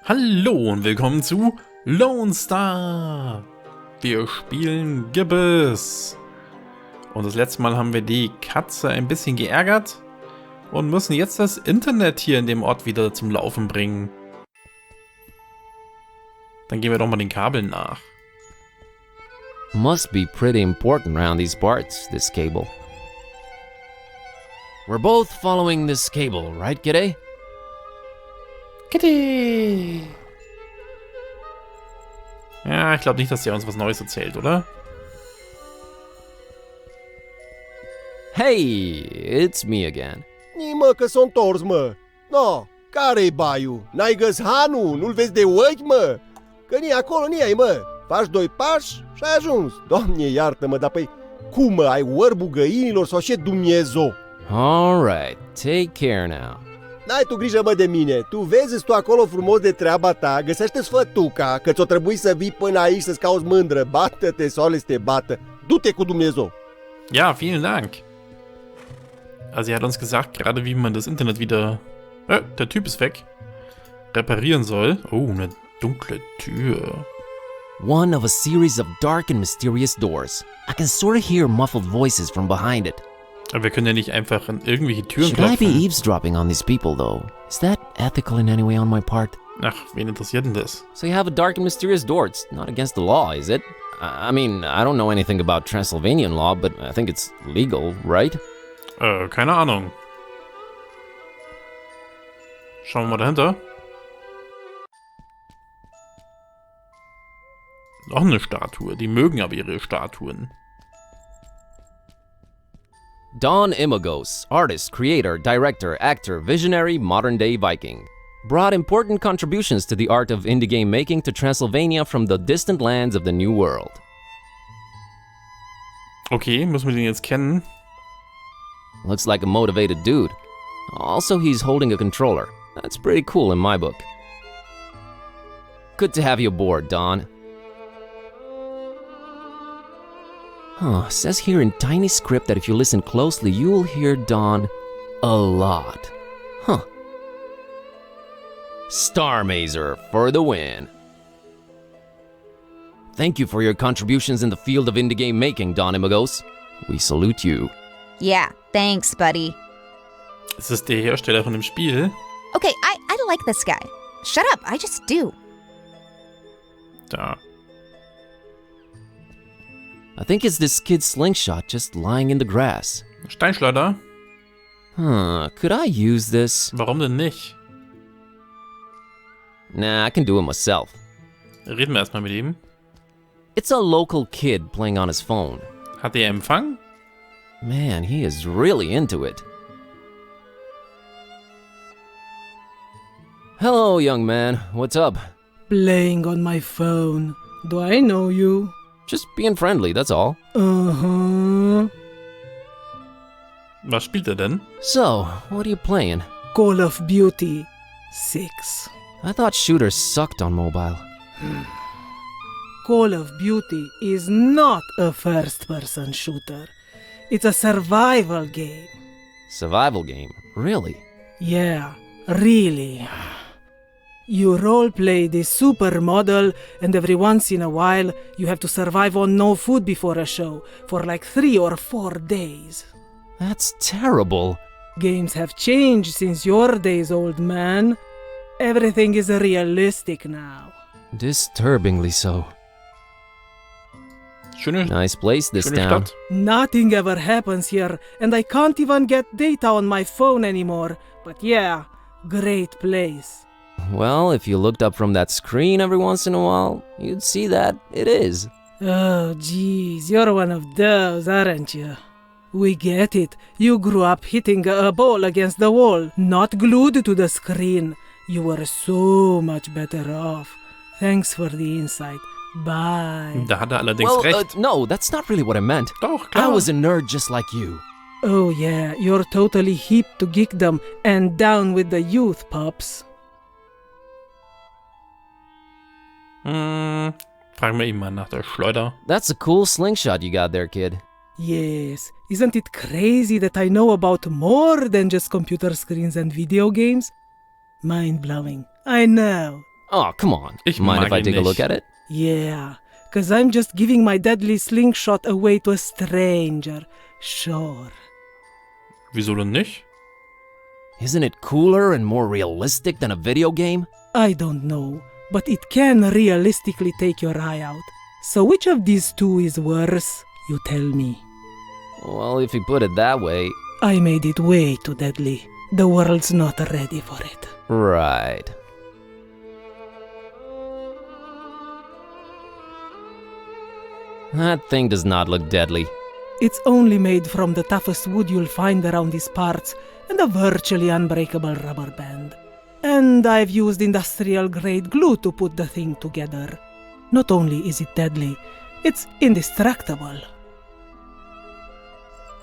Hallo und willkommen zu Lonestar. Wir spielen Gibbous. Und das letzte Mal haben wir die Katze ein bisschen geärgert und müssen jetzt das Internet hier in dem Ort wieder zum Laufen bringen. Dann gehen wir doch mal den Kabeln nach. Must be pretty important around these parts, this cable. We're both following this cable, right, Kitty? Kitty! Ja, ich glaube nicht, dass der uns was Neues erzählt, oder? Hey, it's me again. Mă, că s-o întors, mă. No, care-i baiul? N-ai găs hanul? Nu-l vezi de ochi, mă? Că ni acolo, ni ai, mă. Faci doi pași și ai ajuns. Doamne, iartă-mă, dar păi, cum, mă, ai orbul găinilor sau ce Dumnezeu? All right, take care now. N-ai tu grijă, mă, de mine. Tu vezi tu acolo frumos de treaba ta, găsește-ți fătuca, că ți-o trebuie să vii până aici să-ți cauți mândră. Bată-te, soarele să te bată. Du-te cu Dumnezeu. Ja, vielen Dank. Also er hat uns gesagt, gerade wie man das Internet wieder... der Typ ist weg. Reparieren soll. Oh, eine dunkle Tür. One of a series of dark and mysterious doors. I can sort of hear muffled voices from behind it. Aber wir können ja nicht einfach an irgendwelche Türen Should I be klopfen. eavesdropping on these people, though? Is that ethical in any way on my part? Ach, wen interessiert denn das? So you have a dark and mysterious door. It's not against the law, is it? I mean, I don't know anything about Transsylvanian law, but I think it's legal, right? Keine Ahnung. Schauen wir mal dahinter. Noch eine Statue. Die mögen aber ihre Statuen. Don Imagos, artist, creator, director, actor, visionary, modern-day Viking. Brought important contributions to the art of indie game making to Transylvania from the distant lands of the New World. Okay, müssen wir den jetzt kennen? Looks like a motivated dude. Also, he's holding a controller. That's pretty cool in my book. Good to have you aboard, Don. Says here in tiny script that if you listen closely, you'll hear Don a lot. Starmazer for the win. Thank you for your contributions in the field of indie game making, Don Imagos. We salute you. Yeah, thanks, buddy. Ist das der Hersteller von dem Spiel? Okay, I like this guy. Shut up, I just do. Da. I think it's this kid's slingshot just lying in the grass. Steinschleuder? Could I use this? Warum denn nicht? Nah, I can do it myself. Reden wir erstmal mit ihm. It's a local kid playing on his phone. Hat er Empfang? Man, he is really into it. Hello, young man. What's up? Playing on my phone. Do I know you? Just being friendly, that's all. Uh-huh. Was spielt er denn? So, what are you playing? Call of Duty 6. I thought shooters sucked on mobile. Call of Duty is not a first-person shooter. It's a survival game. Survival game? Really? Yeah, really. You roleplay this supermodel, and every once in a while, you have to survive on no food before a show for like 3 or 4 days. That's terrible. Games have changed since your days, old man. Everything is realistic now. Disturbingly so. Schöne, Nice place, this schöne town. Stadt. Nothing ever happens here, and I can't even get data on my phone anymore. But yeah, great place. Well, if you looked up from that screen every once in a while, you'd see that it is. Oh, geez, you're one of those, aren't you? We get it. You grew up hitting a ball against the wall, not glued to the screen. You were so much better off. Thanks for the insight. Bye. Da hat er allerdings Well, recht. no, that's not really what I meant. Doch, I klar. was a nerd just like you. Oh yeah, you're totally hip to geekdom and down with the youth, pups. Fragen wir ihn mal nach der Schleuder. That's a cool slingshot you got there, kid. Yes, isn't it crazy that I know about more than just computer screens and video games? Mind-blowing, I know. Oh, come on. Ich Mind mag if I ihn take a look nicht. at it? Yeah, 'cause I'm just giving my deadly slingshot away to a stranger. Sure. Wieso denn nicht? Isn't it cooler and more realistic than a video game? I don't know, but it can realistically take your eye out. So which of these two is worse? You tell me. Well, if you put it that way, I made it way too deadly. The world's not ready for it. right. That thing does not look deadly. It's only made from the toughest wood you'll find around these parts and a virtually unbreakable rubber band. And I've used industrial-grade glue to put the thing together. Not only is it deadly, it's indestructible.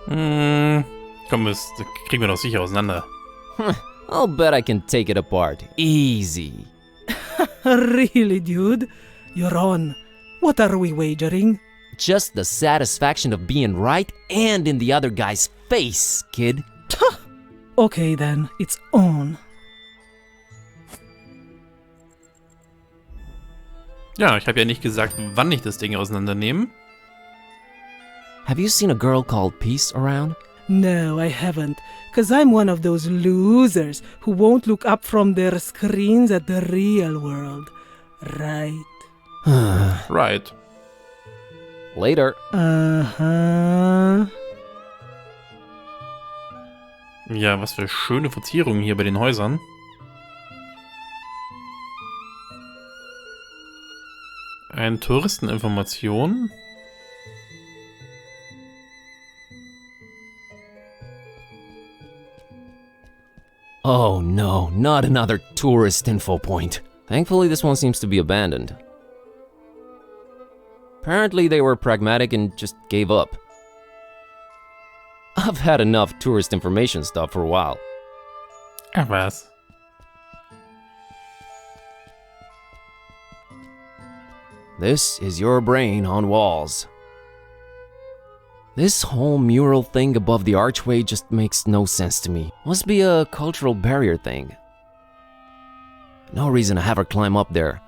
Komm, das kriegen wir doch sicher auseinander. I'll bet I can take it apart. Easy. Really, dude? You're on. What are we wagering? Just the satisfaction of being right and in the other guy's face, kid. Okay then, it's on. Ja, ich habe ja nicht gesagt, wann ich das Ding auseinandernehme. Have you seen a girl called Peace around? No, I haven't, 'cause I'm one of those losers who won't look up from their screens at the real world. Right? Right. Later. Uh-huh. Ja, was für schöne Verzierungen hier bei den Häusern. Eine Touristeninformation. Oh no, not another tourist info point. Thankfully, this one seems to be abandoned. Apparently, they were pragmatic and just gave up. I've had enough tourist information stuff for a while. Ach was. This is your brain on walls. This whole mural thing above the archway just makes no sense to me. Must be a cultural barrier thing. No reason to have her climb up there.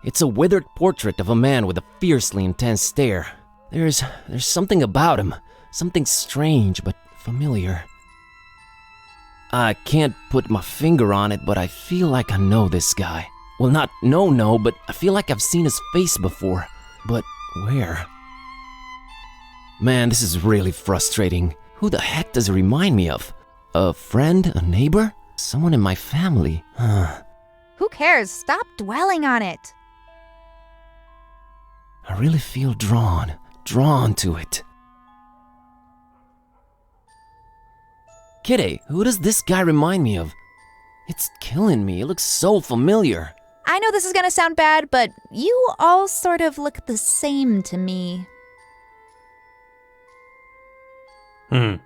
It's a withered portrait of a man with a fiercely intense stare. There's something about him. Something strange but familiar. I can't put my finger on it, but I feel like I know this guy. Well, not no, but I feel like I've seen his face before. But where? Man, this is really frustrating. Who the heck does it remind me of? A friend? A neighbor? Someone in my family? Who cares? Stop dwelling on it. I really feel drawn to it. Kitty, who does this guy remind me of? It's killing me. It looks so familiar. I know this is gonna sound bad, but you all sort of look the same to me. Dann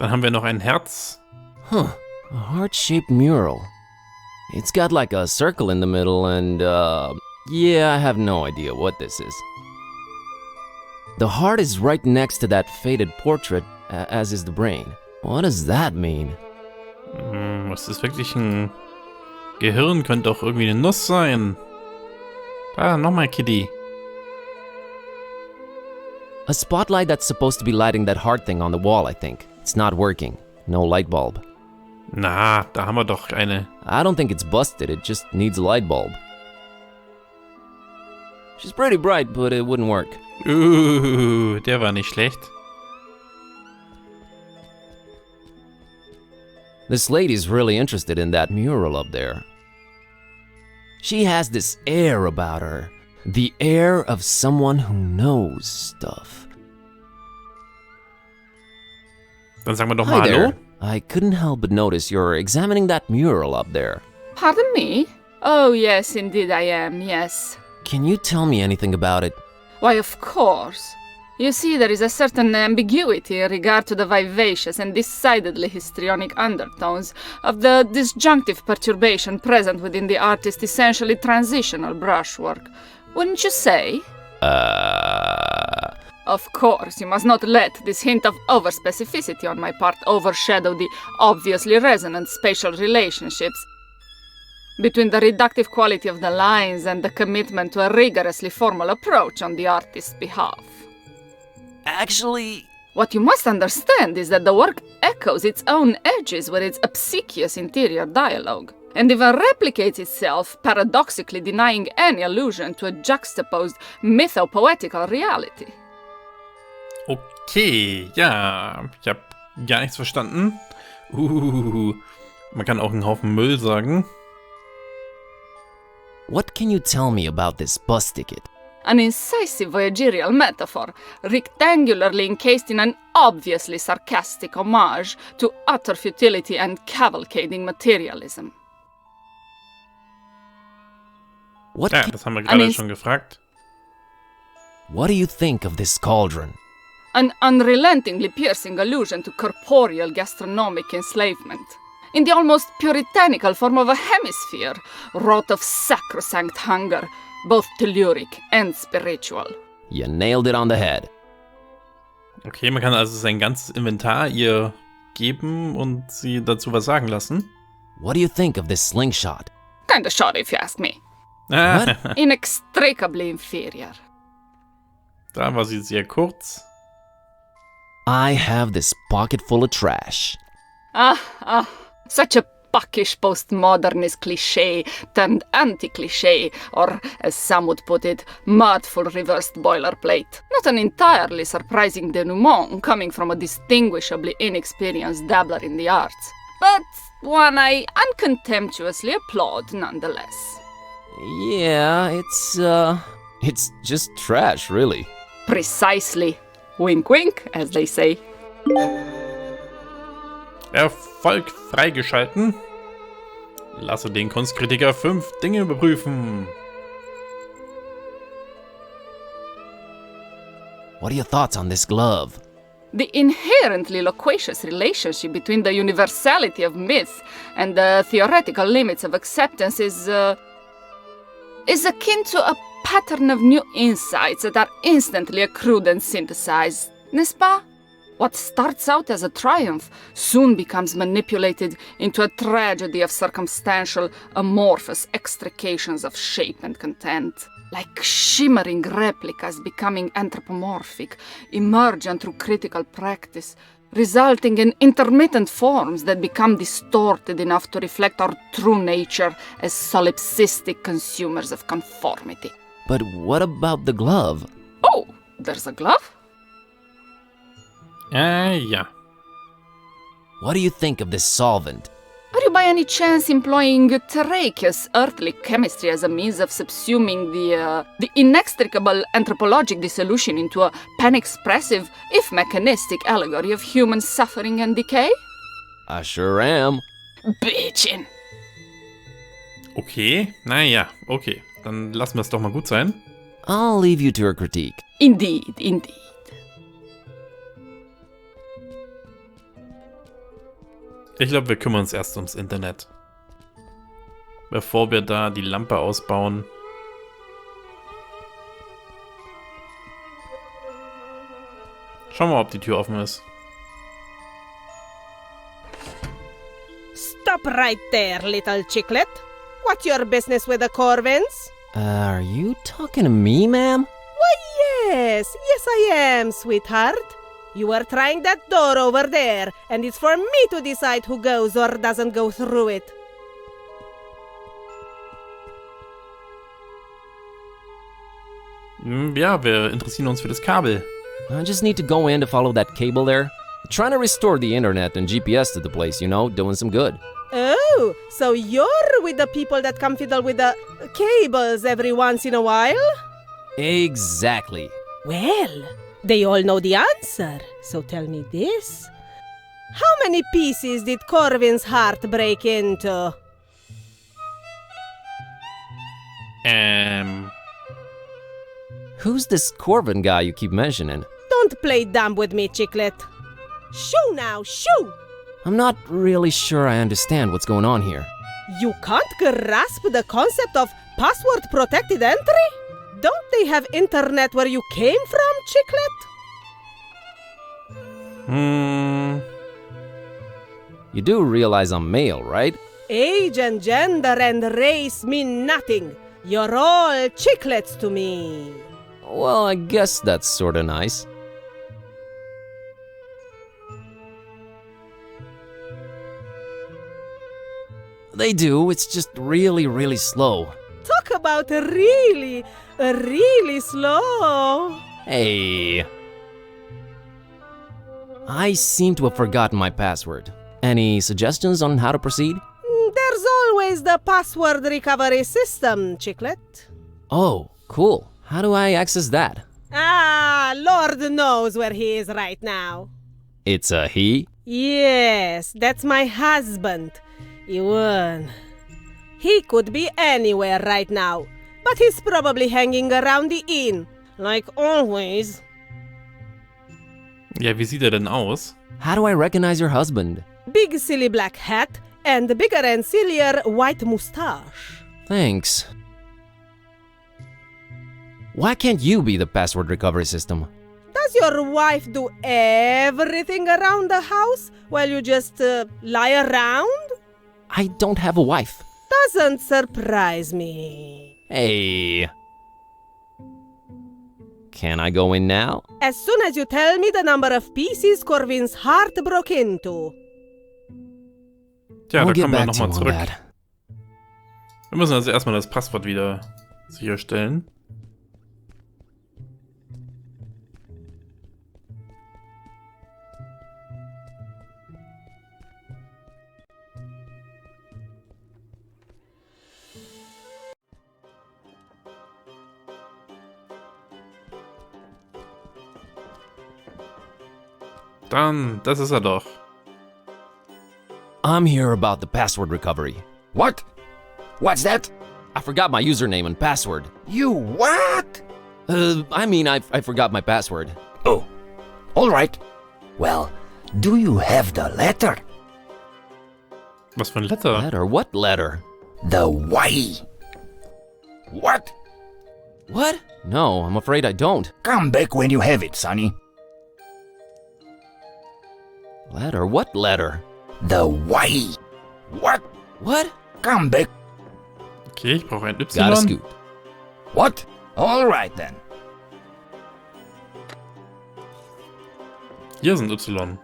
haben wir noch ein Herz. Huh, a heart-shaped mural. It's got like a circle in the middle and, yeah, I have no idea what this is. The heart is right next to that faded portrait, as is the brain. What does that mean? Was ist wirklich ein Gehirn? Könnte auch irgendwie eine Nuss sein. Ah, nochmal Kitty. A spotlight that's supposed to be lighting that heart thing on the wall, I think. It's not working. No light bulb. Na, da haben wir doch eine. I don't think it's busted, it just needs a light bulb. She's pretty bright, but it wouldn't work. Der war nicht schlecht. This lady's really interested in that mural up there. She has this air about her. The air of someone who knows stuff. Dann sagen wir doch Hi mal there. Hallo. I couldn't help but notice you're examining that mural up there. Pardon me? Oh, yes, indeed I am, yes. Can you tell me anything about it? Why, of course. You see, there is a certain ambiguity in regard to the vivacious and decidedly histrionic undertones of the disjunctive perturbation present within the artist's essentially transitional brushwork. Wouldn't you say? Of course, you must not let this hint of overspecificity on my part overshadow the obviously resonant spatial relationships. between the reductive quality of the lines and the commitment to a rigorously formal approach on the artist's behalf. Actually, What you must understand is that the work echoes its own edges with its obsequious interior dialogue, and even replicates itself, paradoxically denying any allusion to a juxtaposed mythopoetical reality. Okay, ja, ich habe gar nichts verstanden. Man kann auch einen Haufen Müll sagen. what can you tell me about this bus ticket? An incisive voyagerial metaphor, rectangularly encased in an obviously sarcastic homage to utter futility and cavalcading materialism. What, Ja, ca- das haben wir gerade Anis- schon gefragt. what do you think of this cauldron? An unrelentingly piercing allusion to corporeal gastronomic enslavement, in the almost puritanical form of a hemisphere, wrought of sacrosanct hunger, both telluric and spiritual. You nailed it on the head. Okay, man kann also sein ganzes Inventar ihr geben und sie dazu was sagen lassen. What do you think of this slingshot? Kinda shoddy if you ask me. What? Inextricably inferior. Da war sie sehr kurz. I have this pocket full of trash. Such a puckish postmodernist cliché turned anti-cliché, or as some would put it, mirthful reversed boilerplate. Not an entirely surprising denouement coming from a distinguishably inexperienced dabbler in the arts, but one I uncontemptuously applaud nonetheless. Yeah, it's just trash, really. Precisely. Wink wink, as they say. Erfolg freigeschalten. Lasse den Kunstkritiker 5 Dinge überprüfen. What are your thoughts on this glove? The inherently loquacious relationship between the universality of myth and the theoretical limits of acceptance is akin to a pattern of new insights that are instantly accrued and synthesized, n'est-ce pas? What starts out as a triumph soon becomes manipulated into a tragedy of circumstantial, amorphous extrications of shape and content. Like shimmering replicas becoming anthropomorphic, emergent through critical practice, resulting in intermittent forms that become distorted enough to reflect our true nature as solipsistic consumers of conformity. But what about the glove? Oh, there's a glove? Ja. What do you think of this solvent? Are you by any chance employing terraceous earthly chemistry as a means of subsuming the inextricable anthropologic dissolution into a pan-expressive, if mechanistic, allegory of human suffering and decay? I sure am. Bitchin'. Okay, naja, okay. Dann lassen wir es doch mal gut sein. I'll leave you to your critique. Indeed, indeed. Ich glaube, wir kümmern uns erst ums Internet. Bevor wir da die Lampe ausbauen. Schauen wir mal, ob die Tür offen ist. Stop right there, little chicklet. What's your business with the Corvins? Are you talking to me, ma'am? Why, yes, I am, sweetheart. You were trying that door over there, and it's for me to decide who goes or doesn't go through it. Ja, wir interessieren uns für das Kabel. I just need to go in to follow that cable there. Trying to restore the internet and GPS to the place, you know, doing some good. Oh, so you're with the people that come fiddle with the cables every once in a while? Exactly. Well, they all know the answer, so tell me this. How many pieces did Corvin's heart break into? Who's this Corvin guy you keep mentioning? Don't play dumb with me, chicklet. Shoo now, shoo! I'm not really sure I understand what's going on here. You can't grasp the concept of password-protected entry? Don't they have internet where you came from, chicklet? You do realize I'm male, right? Age and gender and race mean nothing. You're all chiclets to me. Well, I guess that's sorta nice. They do, it's just really slow. Talk about really slow. Hey. I seem to have forgotten my password. Any suggestions on how to proceed? There's always the password recovery system, Chiclet. Oh, cool. How do I access that? Ah, Lord knows where he is right now. It's a he? Yes, that's my husband, Ewan. He could be anywhere right now, but he's probably hanging around the inn, like always. Ja, wie sieht er denn aus? How do I recognize your husband? Big silly black hat and bigger and sillier white mustache. Thanks. Why can't you be the password recovery system? Does your wife do everything around the house while you just lie around? I don't have a wife. Doesn't surprise me. Hey. Can I go in now? As soon as you tell me the number of pieces Corvin's heart broke into. Tja, I'll da get kommen wir back to you nochmal on zurück. that. Wir müssen also erstmal das Passwort wieder sicherstellen. Dann, das ist er doch. I'm here about the password recovery. What? What's that? I forgot my username and password. You what? I forgot my password. Oh, all right. Well, do you have the letter? Was für ein Letter? Letter? What letter? The Y. What? What? No, I'm afraid I don't. Come back when you have it, Sonny. Letter? What letter? The Y. What? What? Come back. Okay, ich brauche ein Gotta Y. scoot. What? All right then. Hier ist ein Y.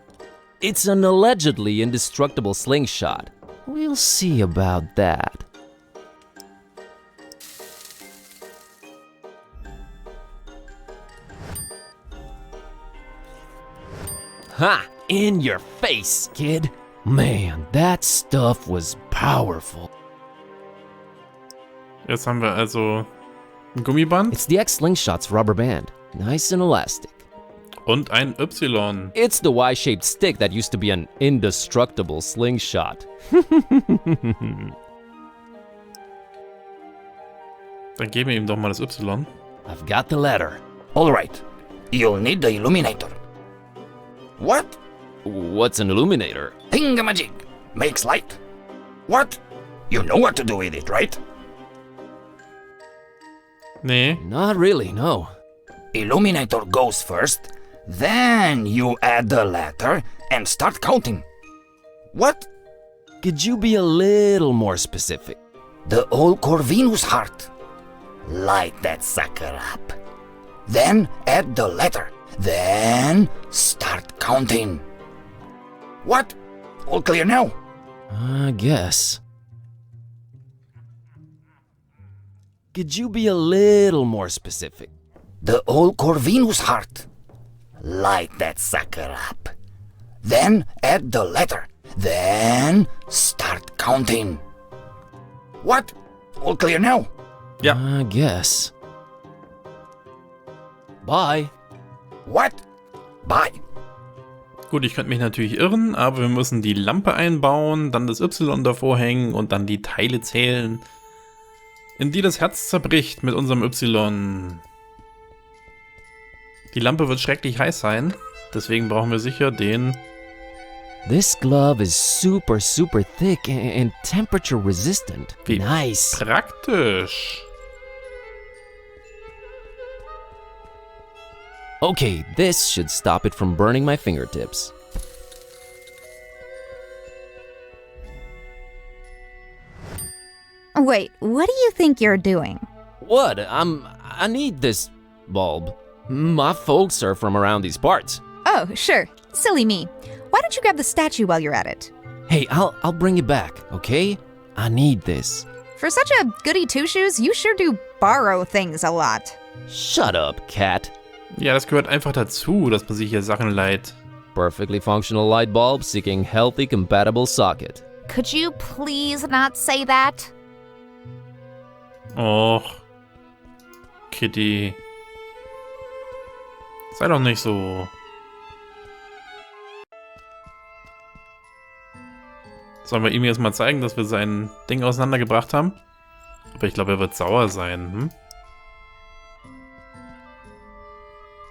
It's an allegedly indestructible slingshot. We'll see about that. Ha! In your face, kid! Man, that stuff was powerful. Jetzt haben wir also ein Gummiband It's the ex-slingshot's rubber band. Nice and elastic. und ein Y. It's the Y-shaped stick that used to be an indestructible slingshot. Dann geben wir ihm doch mal das Y. I've got the letter. All right. You'll need the illuminator. What? What's an illuminator? Thingamajig. Makes light. What? You know what to do with it, right? Nee. Not really, no. Illuminator goes first, then you add the letter and start counting. What? Could you be a little more specific? The old Corvinus heart. Light that sucker up. Then add the letter. Then start counting. What? All clear now? I guess. Could you be a little more specific? The old Corvinus heart. Light that sucker up. Then add the letter. Then start counting. What? All clear now? Ja. I guess. Bye. What? Bye. Gut, ich könnte mich natürlich irren, aber wir müssen die Lampe einbauen, dann das Y davor hängen und dann die Teile zählen, in die das Herz zerbricht mit unserem Y. Die Lampe wird schrecklich heiß sein, deswegen brauchen wir sicher den... This glove is super thick and temperature resistant. Wie Nice. praktisch. Okay, this should stop it from burning my fingertips. Wait, what do you think you're doing? What? I need this bulb. My folks are from around these parts. Oh, sure. Silly me. Why don't you grab the statue while you're at it? Hey, I'll bring it back, okay? I need this. For such a goody two-shoes, you sure do borrow things a lot. Shut up, cat. Ja, das gehört einfach dazu, dass man sich hier Sachen leiht. Perfectly functional light bulb seeking healthy compatible socket. Could you please not say that? Och. Kitty. Sei doch nicht so. Sollen wir ihm jetzt mal zeigen, dass wir sein Ding auseinandergebracht haben? Aber ich glaube, er wird sauer sein, hm?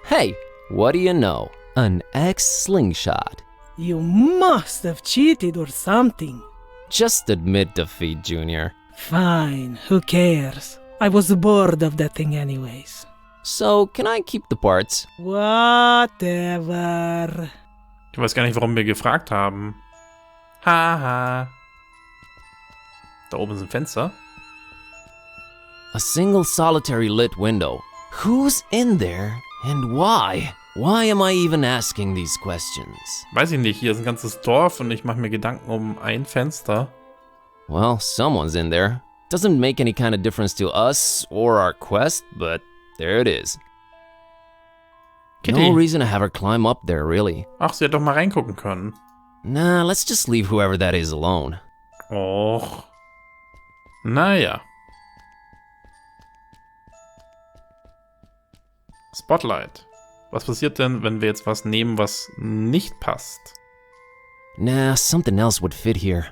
Hey, what do you know? An ex-slingshot. You must have cheated or something. Just admit defeat, Junior. Fine, who cares? I was bored of that thing anyways. So, can I keep the parts? Whatever. Ich weiß gar nicht, warum wir gefragt haben. Haha. Da oben ist ein Fenster. A single solitary lit window. Who's in there and why? Why am I even asking these questions? Weiß ich nicht, hier ist ein ganzes Dorf und ich mache mir Gedanken um ein Fenster. Well, someone's in there. Doesn't make any kind of difference to us or our quest, but there it is. Kitty. No reason to have her climb up there, really. Ach, sie hätte doch mal reingucken können. Nah, let's just leave whoever that is alone. Och. Naja. Spotlight. Was passiert denn, wenn wir jetzt was nehmen, was nicht passt? Nah, something else would fit here.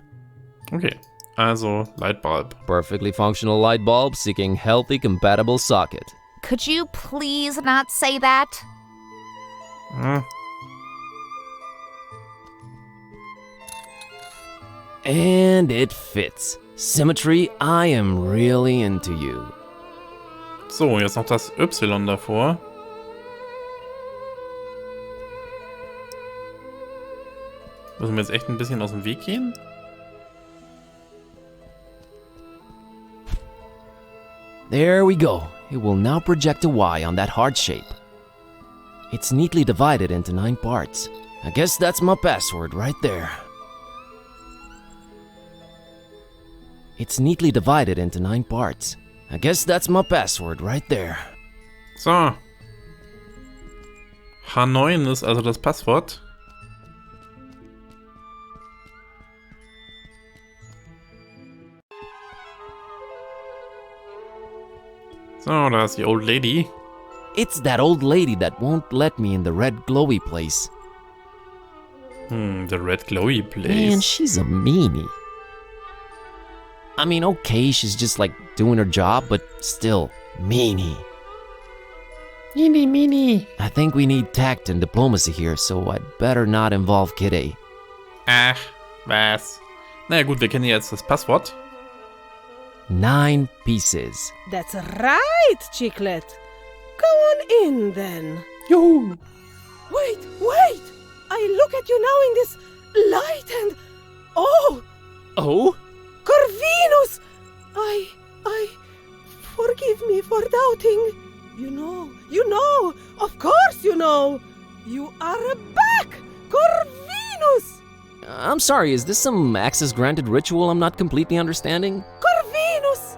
Okay, also Lightbulb. Perfectly functional light bulb seeking healthy compatible socket. Could you please not say that? Hm. And it fits. Symmetry, I am really into you. So, jetzt noch das Y davor. Müssen wir jetzt echt ein bisschen aus dem Weg gehen? There we go. It will now project a Y on that heart shape. It's neatly divided into 9 parts. I guess that's my password right there. It's neatly divided into 9 parts. I guess that's my password right there. So. H9 ist also das Passwort. So, da ist die Old Lady. It's that old lady that won't let me in the red glowy place. The red glowy place. Man, she's a meanie. I mean, okay, she's just like doing her job, but still, meanie. Meanie. I think we need tact and diplomacy here, so I'd better not involve Kid A. Ach, was? Naja gut, wir kennen jetzt das Passwort. 9 pieces. That's right, Chiclet. Go on in then. Juhu. Wait! I look at you now in this light and... Oh! Oh? Corvinus! I... Forgive me for doubting. You know, of course you know. You are back, Corvinus! I'm sorry, is this some access granted ritual I'm not completely understanding? Corvinus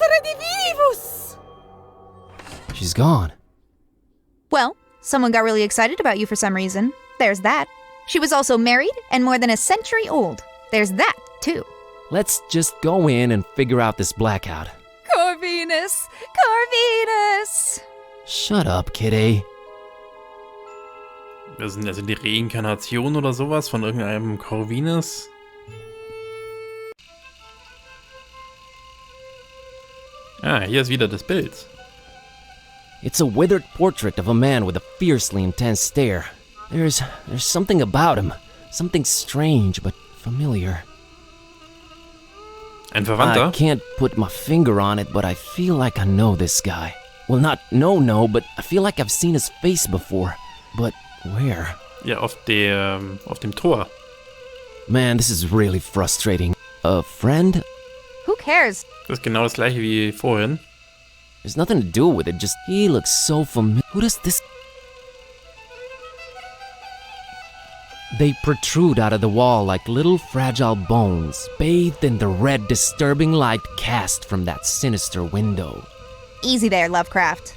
redivivus! She's gone. Well, someone got really excited about you for some reason. There's that. She was also married and more than a century old. There's that, too. Let's just go in and figure out this blackout. Corvinus! Shut up, Kid A. Das sind also die Reinkarnation oder sowas von irgendeinem Corvinus. Ah, hier ist wieder das Bild. It's a withered portrait of a man with a fiercely intense stare. There's something about him. Something strange but familiar. Ein Verwandter? I can't put my finger on it, but I feel like I know this guy. Well, not no, but I feel like I've seen his face before. But where? Ja, auf dem Tor. Man, this is really frustrating. A friend? Who cares? Das ist genau das gleiche wie vorhin. There's nothing to do with it, just he looks so familiar. Who does this... They protrude out of the wall like little fragile bones, bathed in the red, disturbing light cast from that sinister window. Easy there, Lovecraft.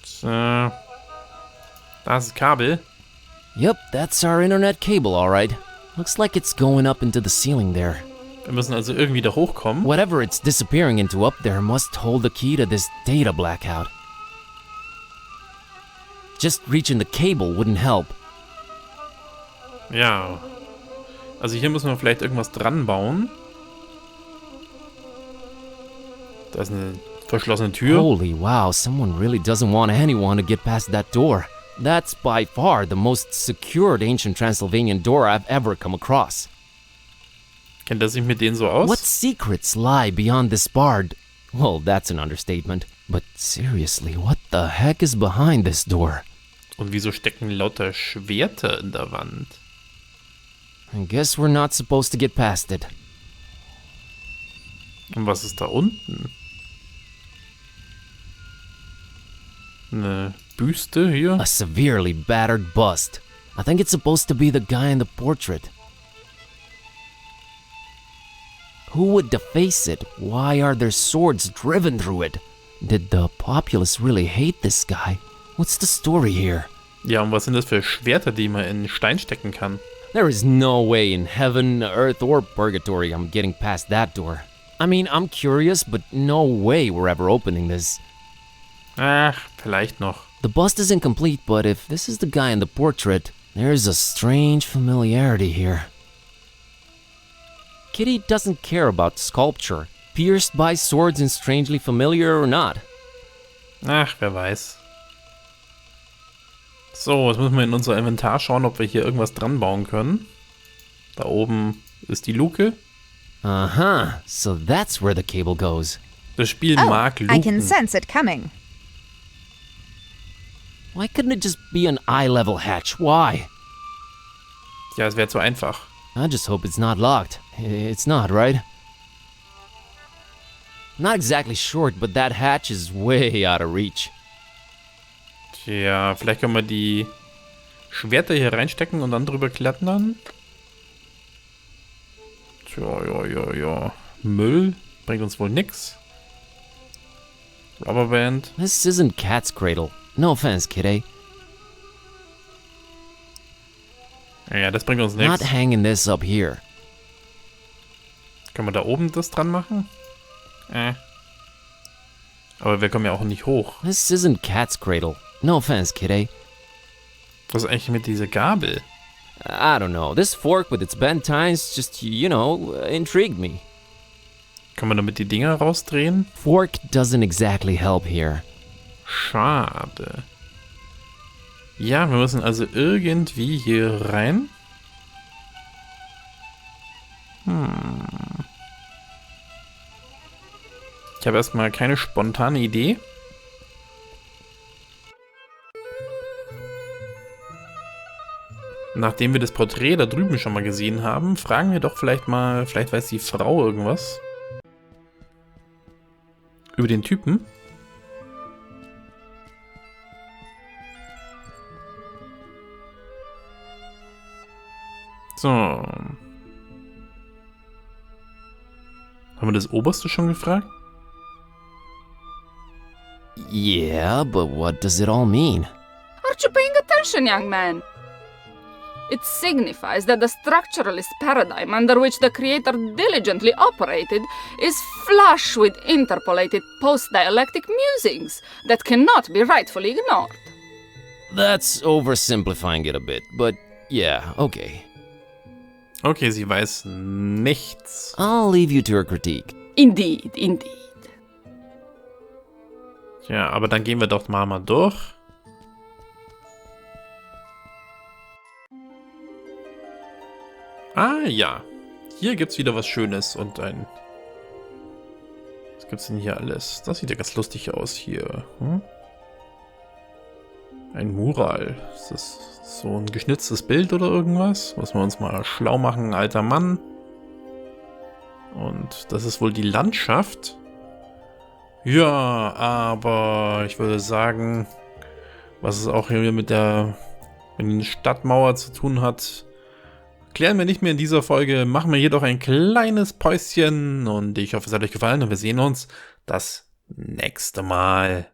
So. Da ist das Kabel. Yep, that's our internet cable, alright. Looks like it's going up into the ceiling there. Wir müssen also irgendwie da hochkommen. Whatever it's disappearing into up there must hold the key to this data blackout. Just reaching the cable wouldn't help. Ja. Also hier müssen wir vielleicht irgendwas dran bauen. Da ist eine verschlossene Tür. Holy wow, someone really doesn't want anyone to get past that door. That's by far the most secured ancient Transylvanian door I've ever come across. Kennt er sich mit denen so aus? What secrets lie beyond this barred? Well, that's an understatement. But seriously, what the heck is behind this door? Und wieso stecken lauter Schwerter in der Wand? I guess we're not supposed to get past it. Und was ist da unten? Eine Büste hier? A severely battered bust. I think it's supposed to be the guy in the portrait. Who would deface it? Why are there swords driven through it? Did the populace really hate this guy? What's the story here? Ja, und was sind das für Schwerter, die man in Stein stecken kann? There is no way in heaven, earth, or purgatory I'm getting past that door. I mean, I'm curious, but no way we're ever opening this. Ach, vielleicht noch. The bust is incomplete, but if this is the guy in the portrait, there's a strange familiarity here. Kitty doesn't care about sculpture, pierced by swords and strangely familiar or not. Ach, wer weiß. So, jetzt müssen wir in unser Inventar schauen, ob wir hier irgendwas dran bauen können. Da oben ist die Luke. Uh-huh, so that's where the cable goes. Das Spiel Oh, mag I can Luken. sense it coming. Why couldn't it just be an eye-level hatch? Why? Ja, es wäre zu einfach. I just hope it's not locked. It's not, right? Not exactly short, but that hatch is way out of reach. Tja, vielleicht können wir die Schwerter hier reinstecken und dann drüber klettern. Tja, ja. Müll bringt uns wohl nix. Rubberband. This isn't Cat's Cradle. No offense, kiddo. Ja, das bringt uns Not nichts. hanging this up here. Können wir da oben das dran machen? Aber wir kommen ja auch nicht hoch. This isn't Cat's Cradle. No offense, kiddo. Was ist eigentlich mit dieser Gabel? I don't know. This fork with its bent tines just, intrigued me. Kann man damit die Dinger rausdrehen? Fork doesn't exactly help here. Schade. Ja, wir müssen also irgendwie hier rein. Ich habe erstmal keine spontane Idee. Nachdem wir das Porträt da drüben schon mal gesehen haben, fragen wir doch vielleicht weiß die Frau irgendwas über den Typen. So. Haben wir das Oberste schon gefragt? Yeah, but what does it all mean? Aren't you paying attention, young man? It signifies that the structuralist paradigm under which the creator diligently operated is flush with interpolated post-dialectic musings that cannot be rightfully ignored. That's oversimplifying it a bit, but yeah, okay. Okay, sie weiß nichts. I'll leave you to her critique. Indeed. Ja, aber dann gehen wir doch mal durch. Ah ja, hier gibt's wieder was Schönes und ein... Was gibt's denn hier alles? Das sieht ja ganz lustig aus hier. Ein Mural. Ist das so ein geschnitztes Bild oder irgendwas? Muss wir uns mal schlau machen, alter Mann. Und das ist wohl die Landschaft. Ja, aber ich würde sagen, was es auch hier mit der Stadtmauer zu tun hat, klären wir nicht mehr in dieser Folge. Machen wir jedoch ein kleines Päuschen und ich hoffe, es hat euch gefallen und wir sehen uns das nächste Mal.